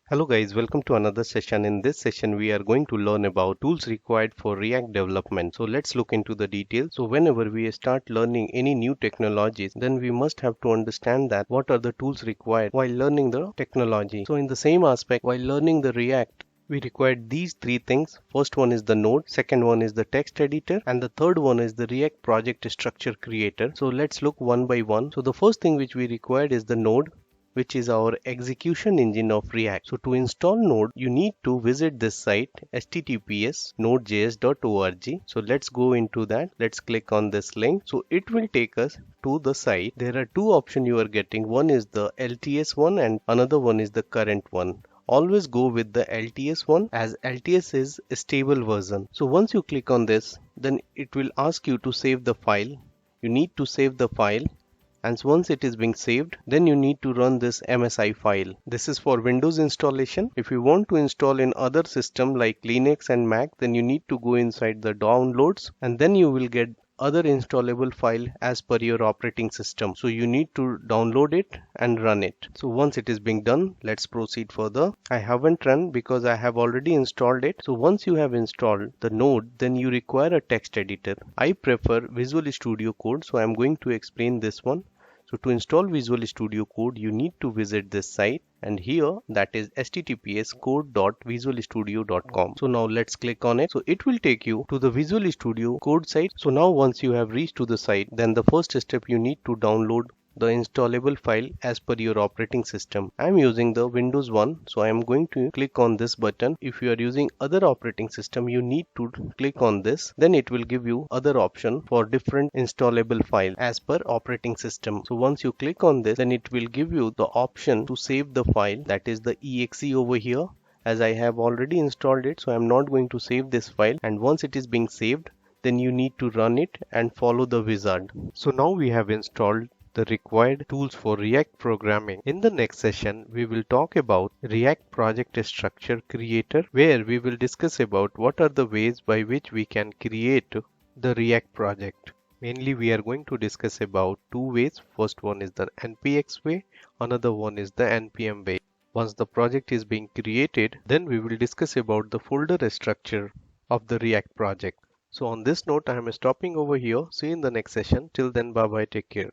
Hello guys, welcome to another session. In this session, we are going to learn about tools required for React development. So let's look into the details. So whenever we start learning any new technologies, then we must have to understand that what are the tools required while learning the technology. So in the same aspect, while learning the React, we required these three things. First one is the node, second one is the text editor, and the third one is the React project structure creator. So let's look one by one. So the first thing which we required is the node, which is our execution engine of React. So to install Node, you need to visit this site https://nodejs.org. So let's go into that. Let's click on this link. So it will take us to the site. There are two options you are getting. One is the LTS one and another one is the current one. Always go with the LTS one, as LTS is a stable version. So once you click on this, then it will ask you to save the file. You need to save the file, and once it is being saved, then you need to run this MSI file. This is for Windows installation. If you want to install in other system like Linux and Mac, then you need to go inside the downloads and then you will get other installable file as per your operating system. So you need to download it and run it. So once it is being done, let's proceed further. I haven't run because I have already installed it. So once you have installed the node, then you require a text editor. I prefer Visual Studio Code, so I'm going to explain this one. So to install Visual Studio Code, you need to visit this site, and here that is https://code.visualstudio.com. So now let's click on it. So it will take you to the Visual Studio Code site. So now once you have reached to the site, then the first step, you need to download the installable file as per your operating system. I am using the Windows one, so I am going to click on this button. If you are using other operating system, you need to click on this. Then it will give you other option for different installable file as per operating system. So once you click on this, then it will give you the option to save the file, that is the exe over here. As I have already installed it, so I am not going to save this file, and once it is being saved, then you need to run it and follow the wizard. So now we have installed the required tools for React programming. In the next session, we will talk about React project structure creator, where we will discuss about what are the ways by which we can create the React project. Mainly we are going to discuss about two ways. First one is the npx way, another one is the npm way. Once the project is being created, then we will discuss about the folder structure of the React project. So on this note, I am stopping over here. See you in the next session. Till then, bye bye, take care.